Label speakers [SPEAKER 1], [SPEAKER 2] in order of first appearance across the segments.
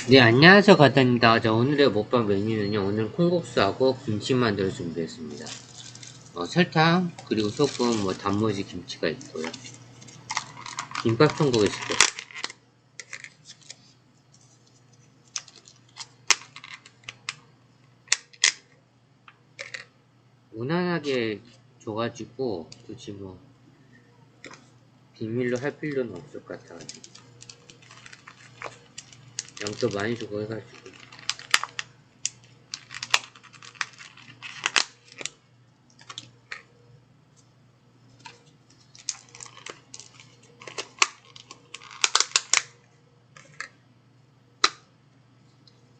[SPEAKER 1] 네, 안녕하세요, 가타입니다. 자, 오늘의 먹방 메뉴는요, 오늘 콩국수하고 김치만두를 준비했습니다. 설탕, 그리고 소금, 단무지, 김치가 있고요. 김밥 천국에 있을게요. 무난하게 줘가지고, 굳이 비밀로 할 필요는 없을 것 같아가지고. 양도 많이 주고 해가지고.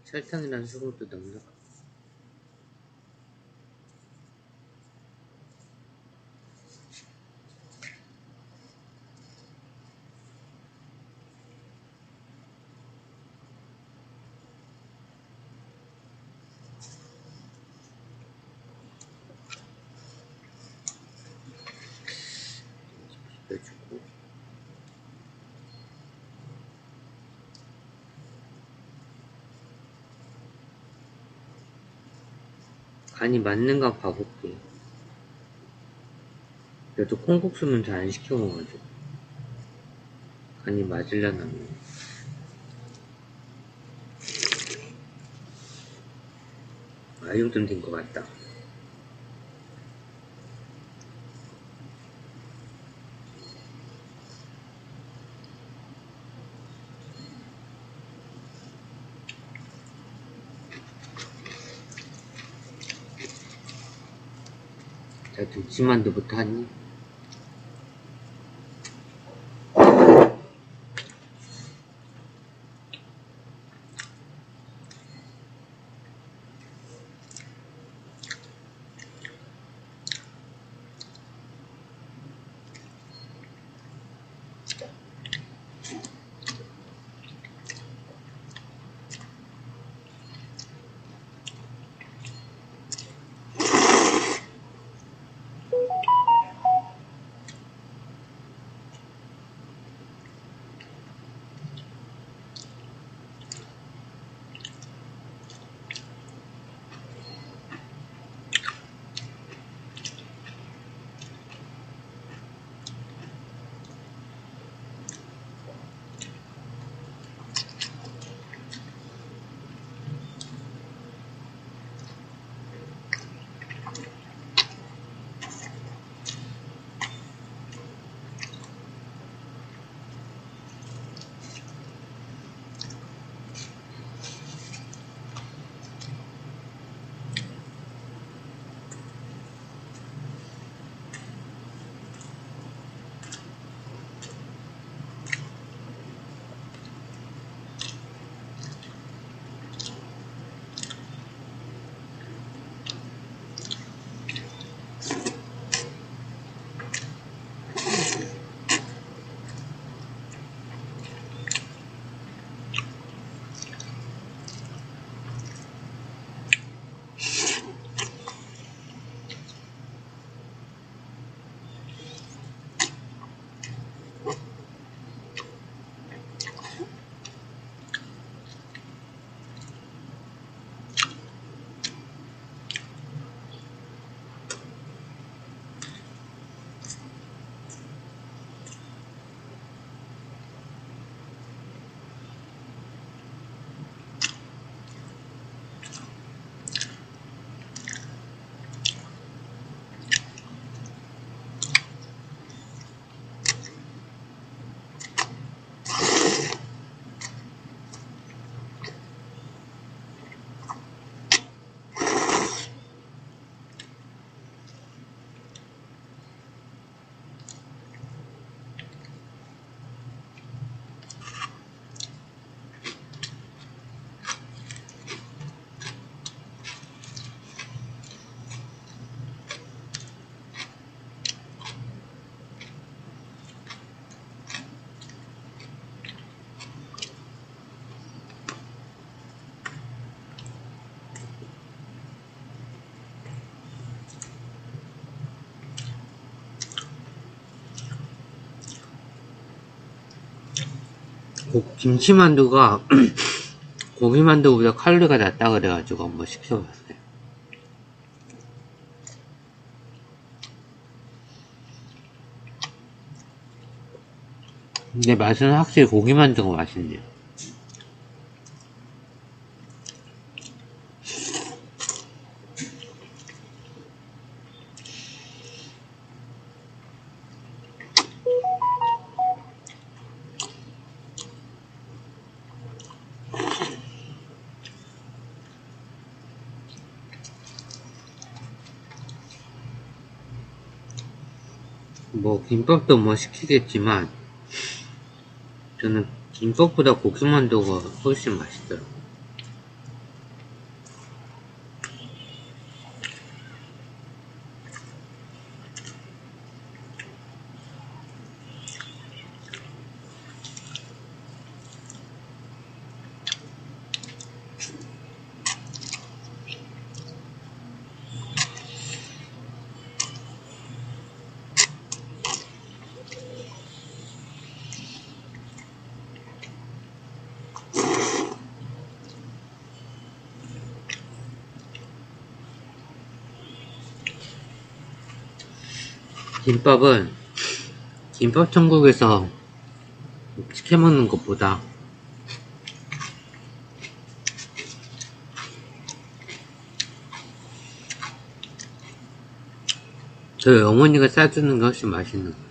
[SPEAKER 1] 설탕이랑 소금도 넉넉하고. 비벼주고. 간이 맞는가 봐볼게요. 그래도 콩국수는 잘 안 시켜 먹어가지고. 간이 맞으려나 면 이 정도는 된 것 같다. 자, 김치만두부터 한 입. 김치만두가 고기만두보다 칼로리가 낮다 그래가지고 한번 시켜봤어요. 근데 맛은 확실히 고기만두가 맛있네요. 뭐 김밥도 뭐 시키겠지만 저는 김밥보다 고기만두가 훨씬 맛있더라고요. 김밥은 김밥 천국에서 시켜 먹는 것보다 저희 어머니가 싸주는 게 훨씬 맛있는 거예요.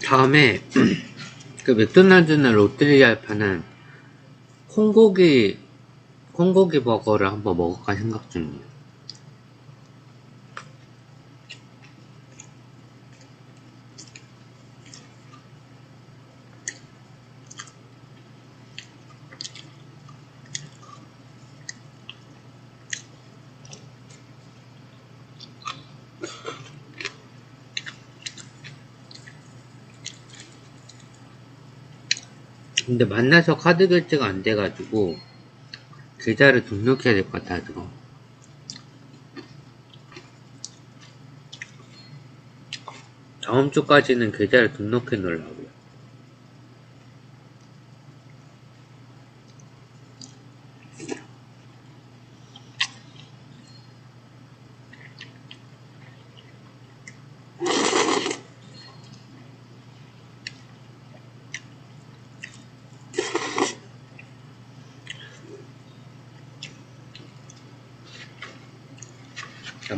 [SPEAKER 1] 다음에 그 맥도날드나 롯데리아에 파는 콩고기 버거를 한번 먹을까 생각 중이에요. 근데 만나서 카드 결제가 안 돼가지고 계좌를 등록해야 될 것 같아서 다음 주까지는 계좌를 등록해 놓으려고요.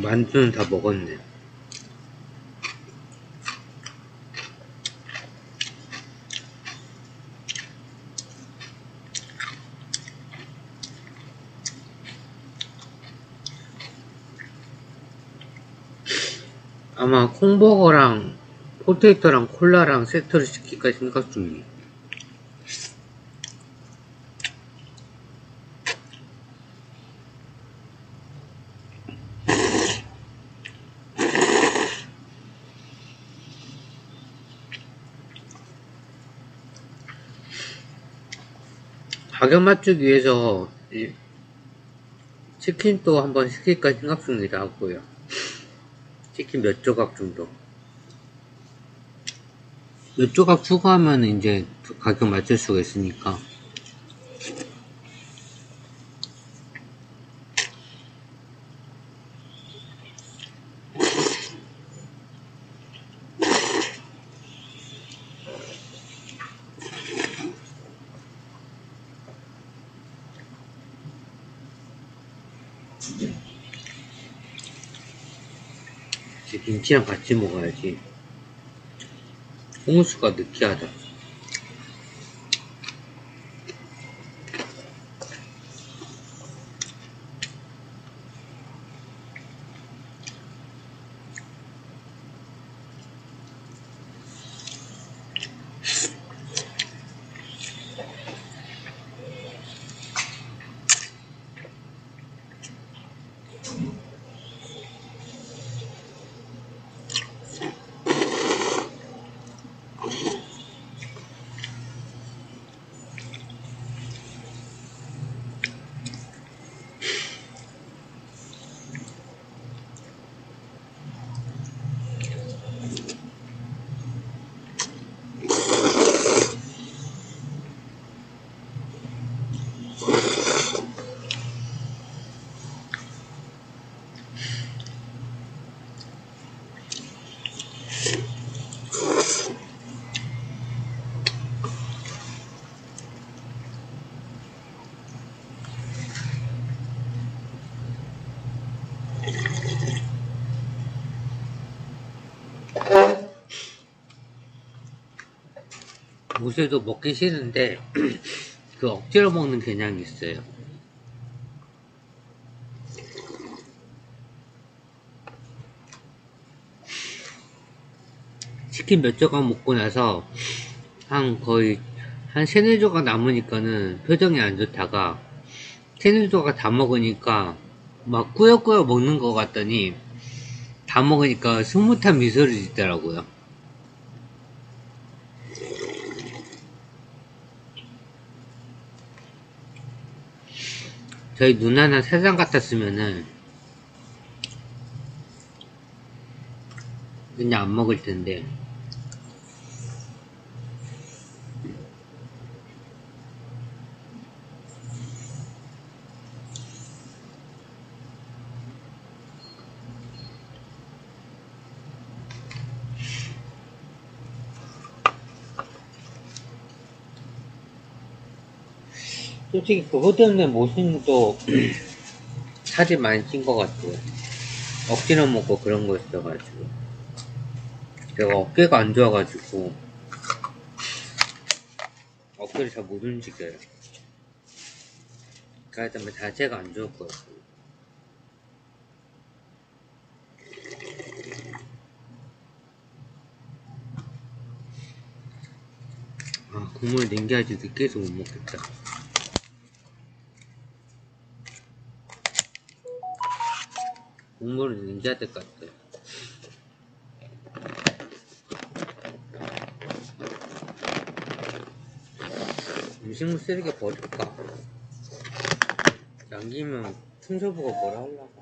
[SPEAKER 1] 만두는 다 먹었네요. 아마 콩버거랑 포테이토랑 콜라랑 세트를 시킬까 생각 중이에요. 가격 맞추기 위해서 치킨도 한번 시킬까 생각 중이라 하고요. 치킨 몇 조각 정도. 몇 조각 추가하면 이제 가격 맞출 수가 있으니까. 김치랑 같이 먹어야지. 홍수가 느끼하다. 요새도 먹기 싫은데 그 억지로 먹는 경향이 있어요. 치킨 몇 조각 먹고 나서 거의 한 세네 조각 남으니까는 표정이 안 좋다가 세네 조각 다 먹으니까 막 꾸역꾸역 먹는 것 같더니 다 먹으니까 스무탄 미소를 짓더라고요. 저희 누나나 세상 같았으면은 그냥 안 먹을 텐데. 솔직히 그것 때문에 모순도 살이 많이 찐 것 같아요. 억지로 먹고 그런 거였어가지고. 제가 어깨가 안 좋아가지고 어깨를 잘 못 움직여요. 그렇기 때문에 자세가 안 좋을 거예요. 아, 국물 냉겨야지 느끼해서 못 먹겠다. 국물을 냉겨야 될 것 같아요. 음식물 쓰레기 버릴까? 남기면 청소부가 뭐라 하려고.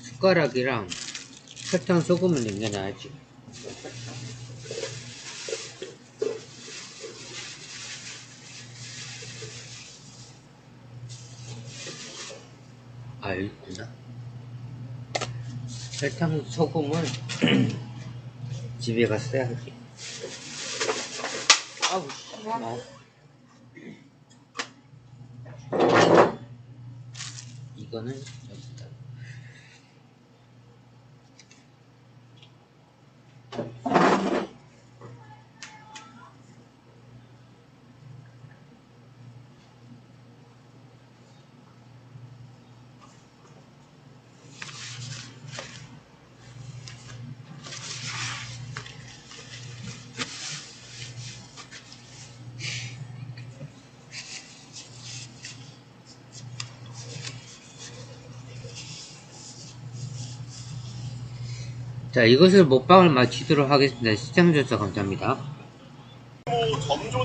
[SPEAKER 1] 숟가락이랑 설탕 소금을 남겨놔야지. 아, 여기 있구나. 설탕 소금은 집에 가서 써야지. 아우 씨. 이거는 여기다. 자, 이것을 먹방을 마치도록 하겠습니다. 시청해주셔서 감사합니다.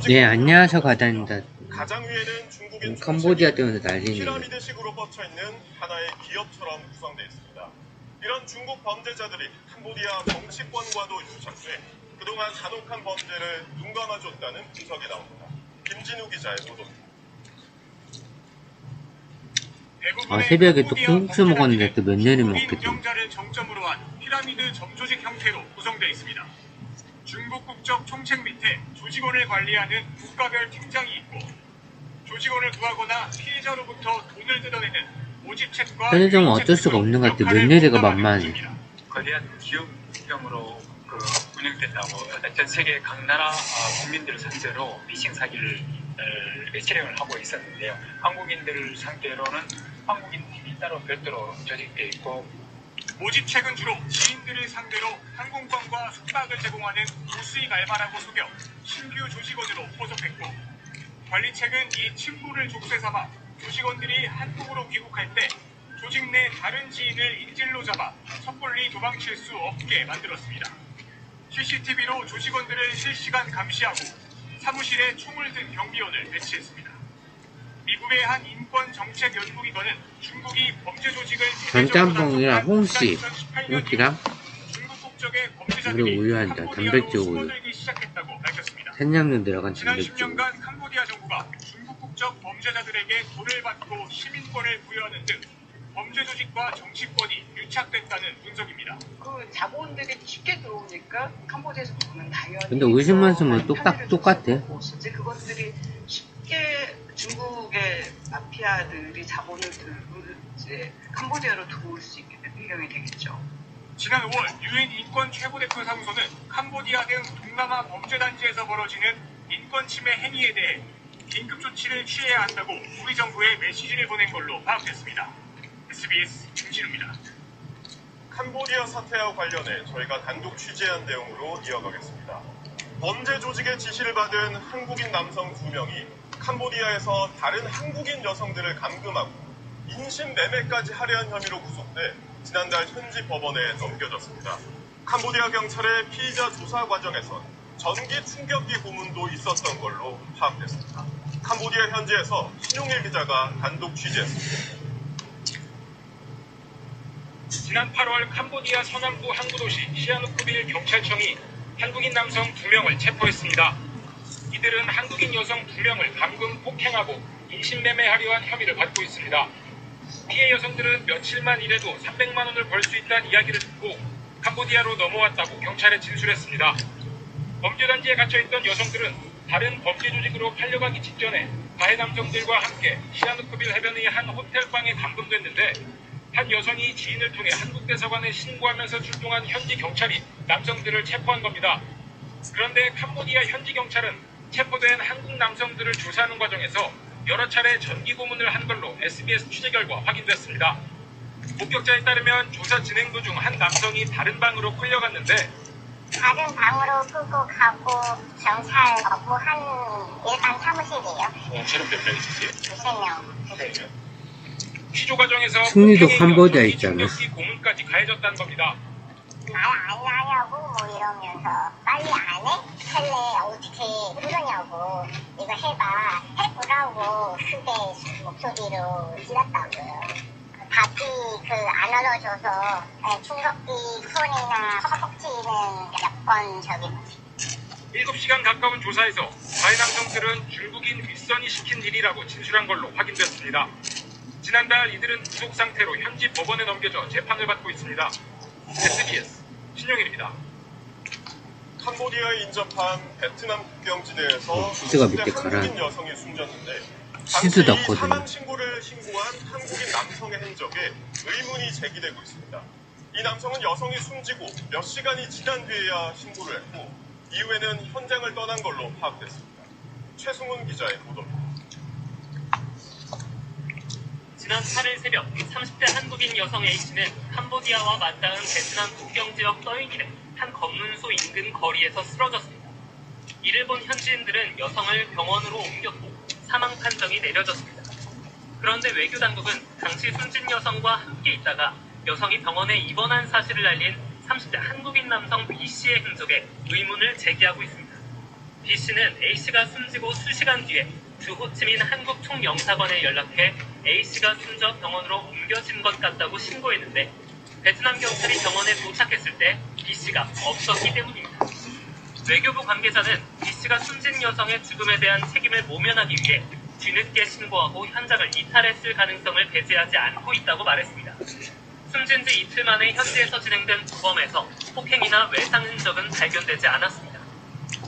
[SPEAKER 1] 네, 안녕하세요, 가단입니다.
[SPEAKER 2] 가장 위에는 중국인
[SPEAKER 1] 캄보디아 때문에 난리네요.
[SPEAKER 2] 피라미드식으로 뻗쳐 있는 하나의 기업처럼 구성되어 있습니다. 이런 중국 범죄자들이 캄보디아 정치권과도 유착돼 그동안 잔혹한 범죄를 눈감아줬다는 분석이 나옵니다. 김진우 기자의 보도입니다.
[SPEAKER 1] 아, 새벽에 또 콩국수 먹었는데 또 몇 년을 먹겠지.
[SPEAKER 2] 경자를 정점으로 한 피라미드 점조직 형태로 구성되어 있습니다. 중국 국적 총책 밑에 조직원을 관리하는 국가별 팀장이 있고 조직원을 구하거나 피해자로부터 돈을 뜯어내는 모집책과
[SPEAKER 1] 편의점은 어쩔 수가 없는 것 같아. 며느리가 만만해.
[SPEAKER 3] 거대한 기업형으로 운영된다고 전 세계 각 나라 국민들을 상대로 피싱 사기를 실행을 하고 있었는데요. 한국인들을 상대로는 한국인 팀이 따로 별도로 조직되어 있고
[SPEAKER 2] 모집책은 주로 지인들을 상대로 항공권과 숙박을 제공하는 무수익 알바라고 속여 신규 조직원으로 포섭했고 관리책은 이 친부를 족쇄 삼아 조직원들이 한국으로 귀국할 때 조직 내 다른 지인을 인질로 잡아 섣불리 도망칠 수 없게 만들었습니다. CCTV로 조직원들을 실시간 감시하고 사무실에 총을 든 경비원을 배치했습니다. 미국의 한 인권 정책 연구기관은 중국이 범죄 조직을
[SPEAKER 1] 전짬뽕이랑 홍씨, 홍씨랑
[SPEAKER 2] 중국 국적의 범죄자들이
[SPEAKER 1] 우유 한 잔, 단백질 우유,
[SPEAKER 2] 숨어들기 시작했다고 밝혔습니다.
[SPEAKER 1] 산양류 들어간
[SPEAKER 2] 지난
[SPEAKER 1] 단백질 우유.
[SPEAKER 2] 10년간 캄보디아 정부가 중국 국적 범죄자들에게 돈을 받고 시민권을 부여하는 등 범죄 조직과 정치권이 유착됐다는 분석입니다.
[SPEAKER 4] 그 자본들이 쉽게 들어오니까 캄보디아에서 보면 당연히
[SPEAKER 1] 근데 의심만 쓰면 똑같아.
[SPEAKER 4] 실제 그것들이 쉽게 중국의 마피아들이 자본을 들고 이제 캄보디아로 들어올 수 있게 된 배경이 되겠죠.
[SPEAKER 2] 지난 5월 유엔 인권 최고대표 사무소는 캄보디아 등 동남아 범죄단지에서 벌어지는 인권 침해 행위에 대해 긴급 조치를 취해야 한다고 우리 정부에 메시지를 보낸 걸로 파악됐습니다. SBS 김진우입니다. 캄보디아 사태와 관련해 저희가 단독 취재한 내용으로 이어가겠습니다. 범죄 조직의 지시를 받은 한국인 남성 2명이 캄보디아에서 다른 한국인 여성들을 감금하고 인신매매까지 하려한 혐의로 구속돼 지난달 현지 법원에 넘겨졌습니다. 캄보디아 경찰의 피의자 조사 과정에선 전기 충격기 고문도 있었던 걸로 파악됐습니다. 캄보디아 현지에서 신용일 기자가 단독 취재했습니다.
[SPEAKER 5] 지난 8월 캄보디아 서남부 항구도시 시아누쿠빌 경찰청이 한국인 남성 2명을 체포했습니다. 이들은 한국인 여성 2명을 감금 폭행하고 인신매매하려 한 혐의를 받고 있습니다. 피해 여성들은 며칠만 일해도 300만 원을 벌 수 있다는 이야기를 듣고 캄보디아로 넘어왔다고 경찰에 진술했습니다. 범죄단지에 갇혀있던 여성들은 다른 범죄 조직으로 팔려가기 직전에 가해 남성들과 함께 시아누쿠빌 해변의 한 호텔방에 감금됐는데 한 여성이 지인을 통해 한국 대사관에 신고하면서 출동한 현지 경찰이 남성들을 체포한 겁니다. 그런데 캄보디아 현지 경찰은 체포된 한국 남성들을 조사하는 과정에서 여러 차례 전기 고문을 한 걸로 SBS 취재 결과 확인됐습니다. 목격자에 따르면 조사 진행 도중 한 남성이 다른 방으로 끌려갔는데
[SPEAKER 6] 다른 방으로 끌고 가고 경찰 업무한 일반 사무실이에요.
[SPEAKER 5] 저는 몇 명이세요?
[SPEAKER 6] 두세 명.
[SPEAKER 5] 취조 과정에서
[SPEAKER 1] 승리도
[SPEAKER 5] 폭행에
[SPEAKER 1] 캄보디아
[SPEAKER 5] 이어
[SPEAKER 1] 있잖아.
[SPEAKER 5] 전기 고문까지 가해졌다는 겁니다.
[SPEAKER 6] 말 안 하냐고 뭐 이러면서 빨리 안 해? 할래? 어떻게 그러냐고 이거 해봐 해보라고 크게 목소리로 질렀다고요. 답이 안 얻어줘서 충격기 손이나 허벅지는 몇 번 저기
[SPEAKER 5] 7시간 가까운 조사에서 가해 남성들은 중국인 윗선이 시킨 일이라고 진술한 걸로 확인됐습니다. 지난달 이들은 구속 상태로 현지 법원에 넘겨져 재판을 받고 있습니다. SBS 신용일입니다.
[SPEAKER 2] 캄보디아에 인접한 베트남 국경지대에서
[SPEAKER 1] 치즈가 밑에
[SPEAKER 2] 한국인
[SPEAKER 1] 가라앉아.
[SPEAKER 2] 여성이 숨졌는데
[SPEAKER 1] 치즈
[SPEAKER 2] 당시
[SPEAKER 1] 넣거든요.
[SPEAKER 2] 사망 신고를 신고한 한국인 남성의 흔적에 의문이 제기되고 있습니다. 이 남성은 여성이 숨지고 몇 시간이 지난 뒤에야 신고를 했고 이후에는 현장을 떠난 걸로 파악됐습니다. 최승훈 기자의 보도입니다.
[SPEAKER 7] 지난 8일 새벽 30대 한국인 여성 A씨는 캄보디아와 맞닿은 베트남 국경 지역 떠이길의 한 검문소 인근 거리에서 쓰러졌습니다. 이를 본 현지인들은 여성을 병원으로 옮겼고 사망 판정이 내려졌습니다. 그런데 외교 당국은 당시 숨진 여성과 함께 있다가 여성이 병원에 입원한 사실을 알린 30대 한국인 남성 B씨의 행적에 의문을 제기하고 있습니다. B씨는 A씨가 숨지고 수시간 뒤에 주 호치민 한국 총영사관에 연락해 A씨가 숨져 병원으로 옮겨진 것 같다고 신고했는데 베트남 경찰이 병원에 도착했을 때 B씨가 없었기 때문입니다. 외교부 관계자는 B씨가 숨진 여성의 죽음에 대한 책임을 모면하기 위해 뒤늦게 신고하고 현장을 이탈했을 가능성을 배제하지 않고 있다고 말했습니다. 숨진 지 이틀 만에 현지에서 진행된 부검에서 폭행이나 외상 흔적은 발견되지 않았습니다.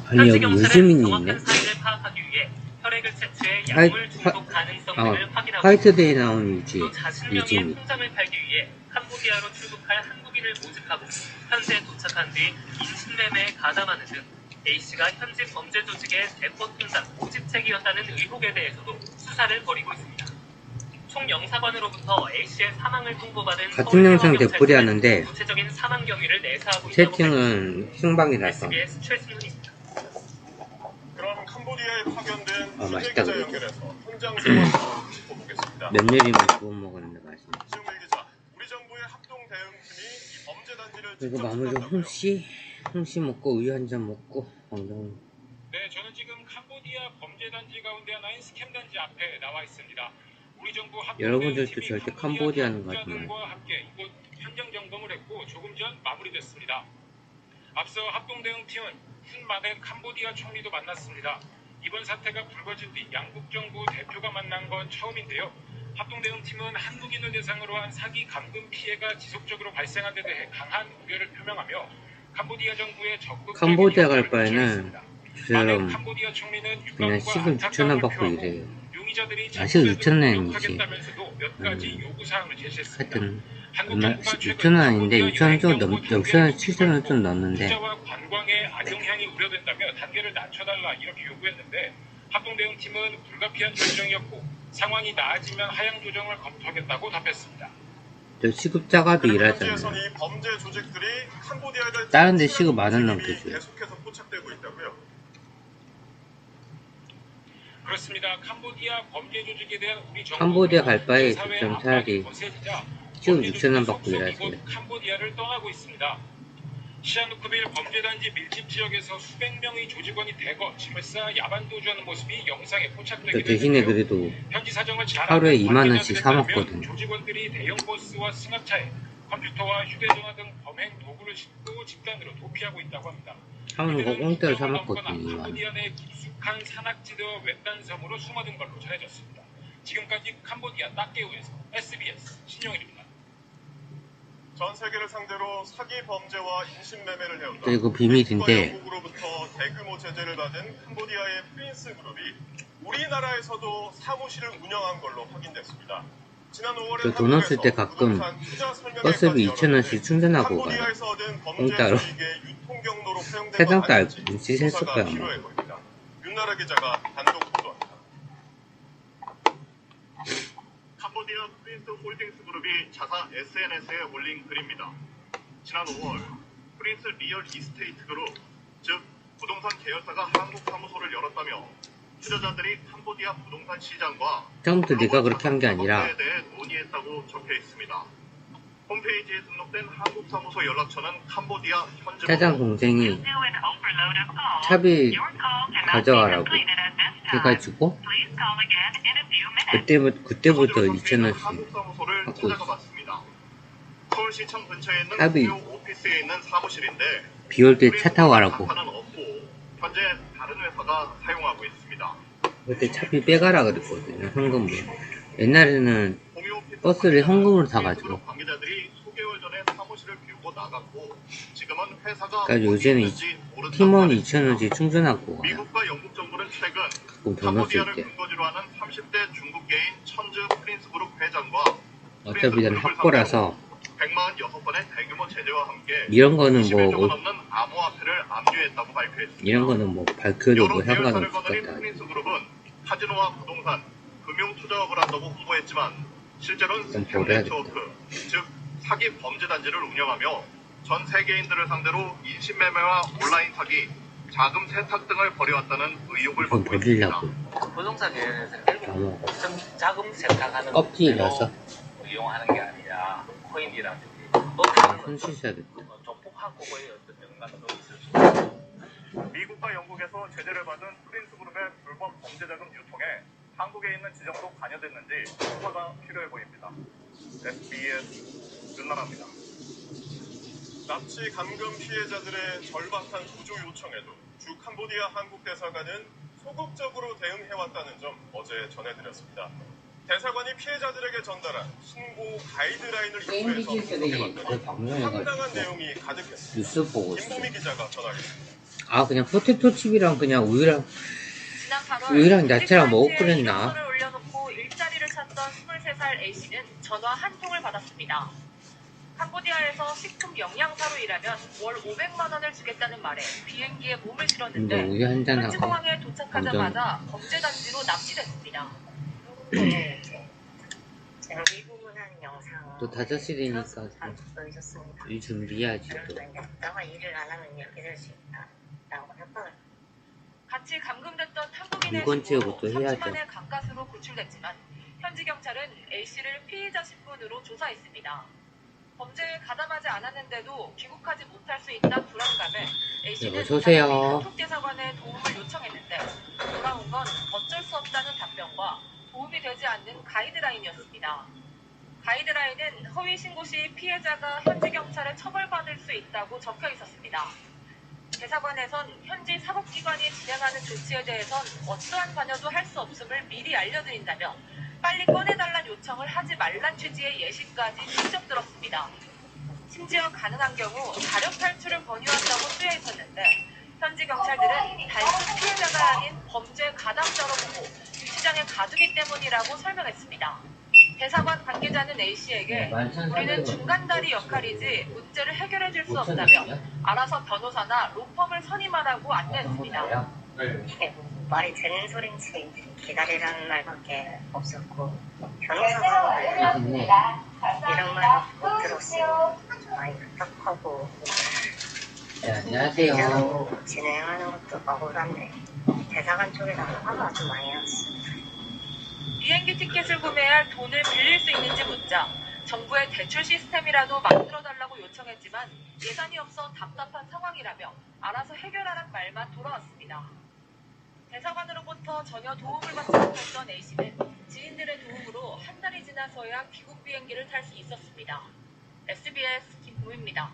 [SPEAKER 1] 아니,
[SPEAKER 7] 현지
[SPEAKER 1] 여기
[SPEAKER 7] 경찰은
[SPEAKER 1] 유시민이
[SPEAKER 7] 정확한
[SPEAKER 1] 있네.
[SPEAKER 7] 사인을 파악하기 위해 혈액을 채취해
[SPEAKER 1] 하이-
[SPEAKER 7] 약물 중독 가능성 등을 확인하고
[SPEAKER 1] 화이트데이 나온
[SPEAKER 7] 또 자신명의
[SPEAKER 1] 유지민.
[SPEAKER 7] 통장을 팔기 위해 캄보디아로 출국할 한국인을 모집하고 현지에 도착한 뒤 인신매매에 가담하는 등 A씨가 현지 범죄 조직의 대포 통장 모집책이었다는 의혹에 대해서도 수사를 벌이고 있습니다. 총영사관으로부터 A씨의 사망을 통보받은
[SPEAKER 1] 같은 영상 되풀이 하는데
[SPEAKER 7] 구체적인 사망 경위를 내사하고 있다고
[SPEAKER 1] 채팅은 흉방이라서
[SPEAKER 7] SBS 최승훈입니다.
[SPEAKER 2] 그럼 캄보디아에 파견된
[SPEAKER 1] 맛있다
[SPEAKER 2] 기자
[SPEAKER 1] 그래도.
[SPEAKER 2] 연결해서 현장 상황을 짚어보겠습니다.
[SPEAKER 1] 면밀히만 구워 먹었는데 맛있네.
[SPEAKER 2] 지금일 기자, 우리 정부의 합동 대응팀이 이 범죄 단지를
[SPEAKER 1] 그리고
[SPEAKER 2] 직접
[SPEAKER 1] 마무리로
[SPEAKER 2] 찾았다고요.
[SPEAKER 1] 홍시 먹고 우유 한 잔 먹고 건강.
[SPEAKER 5] 네, 저는 지금 캄보디아 범죄단지 가운데 하나인 스캠단지 앞에 나와 있습니다. 우리 정부
[SPEAKER 1] 여러분들도 절대 캄보디아는 가지 마요.
[SPEAKER 5] 과 함께 이곳 현장 점검을 했고 조금 전 마무리됐습니다. 앞서 합동대응팀은 훈마덴 캄보디아 총리도 만났습니다. 이번 사태가 불거진 뒤 양국 정부 대표가 만난 건 처음인데요. 합동대응팀은 한국인을 대상으로 한 사기 감금 피해가 지속적으로 발생한 데 대해 강한 우려를 표명하며 캄보디아 정부의 적극적인
[SPEAKER 1] 캄보디아 갈
[SPEAKER 5] 협조를
[SPEAKER 1] 바에는
[SPEAKER 5] 요청했습니다.
[SPEAKER 1] 저처럼
[SPEAKER 5] 캄보디아 총리는
[SPEAKER 1] 그냥
[SPEAKER 5] 유감과
[SPEAKER 1] 시급 6,000원 받고
[SPEAKER 5] 안타까움을
[SPEAKER 1] 이래요.
[SPEAKER 5] 용의자들이
[SPEAKER 1] 아, 시급 6,000원이지.
[SPEAKER 5] 노력하겠다면서도 몇 가지 요구 사항을 제시했습니다.
[SPEAKER 1] 하여튼
[SPEAKER 5] 한국
[SPEAKER 1] 얼마
[SPEAKER 5] 정부가 최근
[SPEAKER 1] 6,000원 아닌데
[SPEAKER 5] 캄보디아
[SPEAKER 1] 6,000원 좀
[SPEAKER 5] 여행
[SPEAKER 1] 넘,
[SPEAKER 5] 경보
[SPEAKER 1] 6,000원 7,000원 좀 넘는데
[SPEAKER 5] 투자와 관광에 악영향이 우려된다며 단계를 낮춰달라 이렇게 요구했는데 합동대응팀은 불가피한 결정이었고 상황이 나아지면 하향 조정을 검토하겠다고 답했습니다.
[SPEAKER 1] 저 시급 작아도
[SPEAKER 2] 현지에선
[SPEAKER 1] 일하잖아요.
[SPEAKER 2] 이 범죄 조직들이 캄보디아에 대한
[SPEAKER 1] 다른 데 시급 10,000원 넘게 줘요.
[SPEAKER 2] 계속해서 포착되고 있다고요.
[SPEAKER 5] 그렇습니다. 캄보디아 범죄 조직에 대한 우리 정부
[SPEAKER 1] 캄보디아 갈 바에
[SPEAKER 5] 사회
[SPEAKER 1] 좀
[SPEAKER 5] 압박이
[SPEAKER 1] 차라리
[SPEAKER 5] 거세지자
[SPEAKER 1] 시급
[SPEAKER 5] 범죄
[SPEAKER 1] 6,000원
[SPEAKER 5] 조직이
[SPEAKER 1] 받고
[SPEAKER 5] 속속
[SPEAKER 1] 일하세요.
[SPEAKER 5] 이곳 캄보디아를 떠나고 있습니다. 시아누크빌 범죄단지 밀집 지역에서 수백 명의 조직원이 대거 짐을 쌓아 야반 도주하는 모습이 영상에 포착되기도
[SPEAKER 1] 저 대신에
[SPEAKER 5] 했는데요.
[SPEAKER 1] 그래도
[SPEAKER 5] 현지 사정을 잘
[SPEAKER 1] 하루에
[SPEAKER 5] 아는
[SPEAKER 1] 2만 원씩
[SPEAKER 5] 관계자들에
[SPEAKER 1] 사
[SPEAKER 5] 따르면
[SPEAKER 1] 먹거든요.
[SPEAKER 5] 조직원들이 대형 버스와 승합차에 컴퓨터와 휴대전화 등 범행 도구를 싣고 집단으로 도피하고 있다고 합니다.
[SPEAKER 1] 하는 거 공짜로 사 먹거든요.
[SPEAKER 5] 캄보디아 내 깊숙한 산악지대와 외딴 섬으로 숨어든 걸로 전해졌습니다. 지금까지 캄보디아 딱게우에서 SBS 신용일입니다.
[SPEAKER 2] 전 세계를 상대로 사기 범죄와 인신매매를 해온다.
[SPEAKER 1] 그리고 비밀인데
[SPEAKER 2] 영국으로부터 대규모 제재를 받은 캄보디아의 프린스 그룹이 우리나라에서도 사무실을 운영한 걸로 확인됐습니다. 지난 5월에
[SPEAKER 1] 저 돈 없을 때 가끔 버스비 2,000원씩 충전하고 가요. 공짜로. 세상도 알고 짓했을 거야. 아마.
[SPEAKER 2] 윤나라 기자가 단독 보도합니다.
[SPEAKER 8] 캄보디아 프린스 홀딩스 그룹이 자사 SNS에 올린 글입니다. 지난 5월 프린스 리얼 이스테이트 그룹, 즉 부동산 계열사가 한국 사무소를 열었다며 투자자들이 캄보디아 부동산 시장과
[SPEAKER 1] 처음부터 네가 그렇게 한 게 아니라
[SPEAKER 8] 에 대해 논의했다고 적혀 있습니다. 홈페이지에 등록된 한국 사무소 연락처는 캄보디아 현지
[SPEAKER 1] 짜장 동생이 차비 가져가라고 해가지고 그때부터 2,000원씩
[SPEAKER 8] 한국 사무소를
[SPEAKER 1] 받고
[SPEAKER 8] 찾아가
[SPEAKER 1] 있어.
[SPEAKER 8] 봤습니다. 서울시청 근처에 있는
[SPEAKER 1] 차비
[SPEAKER 8] 공유 오피스에 있는 사무실인데
[SPEAKER 1] 비 올 때 차 타고 가라고.
[SPEAKER 8] 단가는 없고 현재 다른 회사가 사용하고 있습니다.
[SPEAKER 1] 그때 차비 빼가라 그랬거든요. 현금으로. 옛날에는
[SPEAKER 8] 공유 오피스
[SPEAKER 1] 버스를 현금으로
[SPEAKER 8] 관계자들은
[SPEAKER 1] 타가지고.
[SPEAKER 8] 관계자들이 수개월 전에 사무실을 비우고 나갔고 지금은 회사가
[SPEAKER 1] 그러니까
[SPEAKER 8] 어디
[SPEAKER 1] 요새는
[SPEAKER 8] 있는지 모른다고
[SPEAKER 1] 팀원
[SPEAKER 8] 말했습니다.
[SPEAKER 1] 2,000원씩 충전하고 가요.
[SPEAKER 8] 미국과 영국 정부는 최근
[SPEAKER 1] 그럼 돈 없을
[SPEAKER 8] 캄보디아를
[SPEAKER 1] 때.
[SPEAKER 8] 근거지로 하는 30대 중국계인 천즈 프린스 그룹 회장과
[SPEAKER 1] 어차피 난 학고라서
[SPEAKER 8] 146번의 대규모 제재와 함께
[SPEAKER 1] 이런 거는
[SPEAKER 8] 20일
[SPEAKER 1] 뭐
[SPEAKER 8] 넘는 암호화폐를 압류했다고 발표했습니다.
[SPEAKER 1] 이런 거는 뭐 밝혀도 뭐
[SPEAKER 8] 여러 계열사를
[SPEAKER 1] 상관없을 것
[SPEAKER 8] 거느린
[SPEAKER 1] 같다.
[SPEAKER 8] 프린스 그룹은 카지노와 부동산, 금융 투자업을 한다고 홍보했지만 실제로는
[SPEAKER 1] 좀
[SPEAKER 8] 스팸
[SPEAKER 1] 보래야겠다.
[SPEAKER 8] 네트워크, 즉 사기 범죄 단지를 운영하며 전 세계인들을 상대로 인신매매와 온라인 사기, 자금 세탁 등을 벌여왔다는 의혹을
[SPEAKER 1] 이건
[SPEAKER 8] 받고 있습니다.
[SPEAKER 1] 버리려고.
[SPEAKER 9] 부동산 계열에서 결국
[SPEAKER 1] 너무
[SPEAKER 9] 자금 세탁하는
[SPEAKER 1] 껍질이라서
[SPEAKER 9] 이용하는 게 아니라 코인이라든지
[SPEAKER 1] 손 씻어야겠다.
[SPEAKER 9] 조폭하고 거의 어떤 연관도 있을 수 있고
[SPEAKER 8] 미국과 영국에서 제재를 받은 프린스 그룹의 불법 범죄 자금 유통에 한국에 있는 지점도 관여됐는지 수사가 필요해 보입니다. SBS 윤나라입니다.
[SPEAKER 2] 납치 감금 피해자들의 절박한 구조 요청에도 주 캄보디아 한국 대사관은
[SPEAKER 8] 소극적으로 대응해왔다는 점 어제 전해드렸습니다. 대사관이 피해자들에게 전달한 신고 가이드라인을
[SPEAKER 1] 게임
[SPEAKER 8] 입수해서
[SPEAKER 1] 기술이
[SPEAKER 8] 분석해봤더니
[SPEAKER 1] 그 방송해가지고
[SPEAKER 8] 상당한 내용이 가득했습니다.
[SPEAKER 1] 뉴스 보고 있어요.
[SPEAKER 8] 김보미 기자가 전하겠습니다.
[SPEAKER 1] 아, 그냥 포테토 칩이랑 그냥 우유랑
[SPEAKER 10] 지난 8월
[SPEAKER 1] 우유랑 야채랑 먹고 그랬나?
[SPEAKER 10] 이력서를 올려놓고 일자리를 찾던 23살 A씨는 전화 한 통을 받았습니다. 캄보디아에서 식품 영양사로 일하면 월 500만 원을 주겠다는 말에 비행기에 몸을
[SPEAKER 1] 근데
[SPEAKER 10] 실었는데
[SPEAKER 1] 우유 한 잔
[SPEAKER 10] 현지
[SPEAKER 1] 하고
[SPEAKER 10] 공항에 도착하자마자 범죄단지로 납치됐습니다.
[SPEAKER 6] 제가 미부문한 영상
[SPEAKER 1] 또 5시니까
[SPEAKER 6] 보여줬습니다.
[SPEAKER 1] 일 준비해야지 또.
[SPEAKER 6] 그런데 너가 일을 안 하면 이렇게 될 수 있다라고 협박을.
[SPEAKER 10] 같이 감금됐던 한국인의
[SPEAKER 1] 이번 주에 또 해야죠.
[SPEAKER 10] 3주 만에 가까스로 구출됐지만 현지 경찰은 A씨를 피의자 신분으로 조사했습니다. 범죄에 가담하지 않았는데도 귀국하지 못할 수 있다는 불안감에 A씨는
[SPEAKER 1] 어서오세요.
[SPEAKER 10] 한국대사관에 도움을 요청했는데 돌아온 건 어쩔 수 없다는 답변과 도움이 되지 않는 가이드라인이었습니다. 가이드라인은 허위 신고 시 피해자가 현지 경찰에 처벌받을 수 있다고 적혀 있었습니다. 대사관에선 현지 사법기관이 진행하는 조치에 대해선 어떠한 관여도 할 수 없음을 미리 알려드린다며 빨리 꺼내달란 요청을 하지 말란 취지의 예시까지 직접 들었습니다. 심지어 가능한 경우 자력 탈출을 권유한다고 쓰여 있었는데 현지 경찰들은 단순 피해자가 아닌 범죄 가담자로 보고 유치장에 가두기 때문이라고 설명했습니다. 대사관 관계자는 A씨에게 우리는 중간다리 역할이지 문제를 해결해 줄 수 없다며 알아서 변호사나 로펌을 선임하라고 안내했습니다.
[SPEAKER 6] 이게 말이 되는 소린지 기다리라는 말밖에 없었고 변호사가 이런 말밖에 못 들었어요. 많이 답답하고
[SPEAKER 1] 네, 안녕하세요.
[SPEAKER 6] 제대로 진행하는 것도 억울한데 대사관 쪽에서 화가 아주 많이 났어요.
[SPEAKER 10] 비행기 티켓을 구매할 돈을 빌릴 수 있는지 묻자 정부의 대출 시스템이라도 만들어달라고 요청했지만 예산이 없어 답답한 상황이라며 알아서 해결하란 말만 돌아왔습니다. 대사관으로부터 전혀 도움을 받지 못했던 A씨는 지인들의 도움으로 한 달이 지나서야 귀국 비행기를 탈 수 있었습니다. SBS 김보입니다.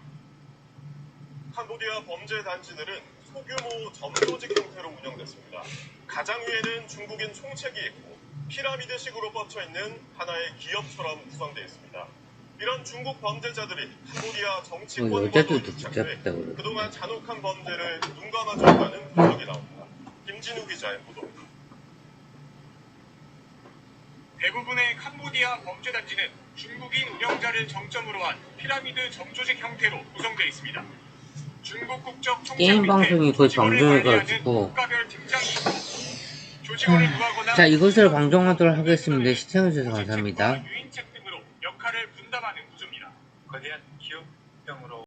[SPEAKER 8] 캄보디아 범죄 단지들은 소규모 점조직 형태로 운영됐습니다. 가장 위에는 중국인 총책이 있고 피라미드식으로 뻗쳐있는 하나의 기업처럼 구성되어 있습니다. 이런 중국 범죄자들이 캄보디아 정치권과
[SPEAKER 1] 여자들도
[SPEAKER 8] 집착해
[SPEAKER 1] 붙잡혔다 그러던데.
[SPEAKER 8] 그동안 잔혹한 범죄를 눈감아줬다는 분석이 나옵니다. 김진우 기자의 보도입니다.
[SPEAKER 2] 대부분의 캄보디아 범죄단지는 중국인 운영자를 정점으로 한 피라미드 점조직 형태로 구성되어 있습니다. 중국 국적 총책
[SPEAKER 1] 게임
[SPEAKER 2] 밑에
[SPEAKER 1] 방송이 거의
[SPEAKER 2] 조직원을
[SPEAKER 1] 방송해가지고.
[SPEAKER 2] 관리하는 국가별 팀장이 있고 조직원을 구하거나
[SPEAKER 1] 자, 이것을 방송하도록 하겠습니다. 시청해주셔서 감사합니다.
[SPEAKER 2] 유인책 등으로 역할을 분담하는 구조입니다.
[SPEAKER 3] 거대한 기업병으로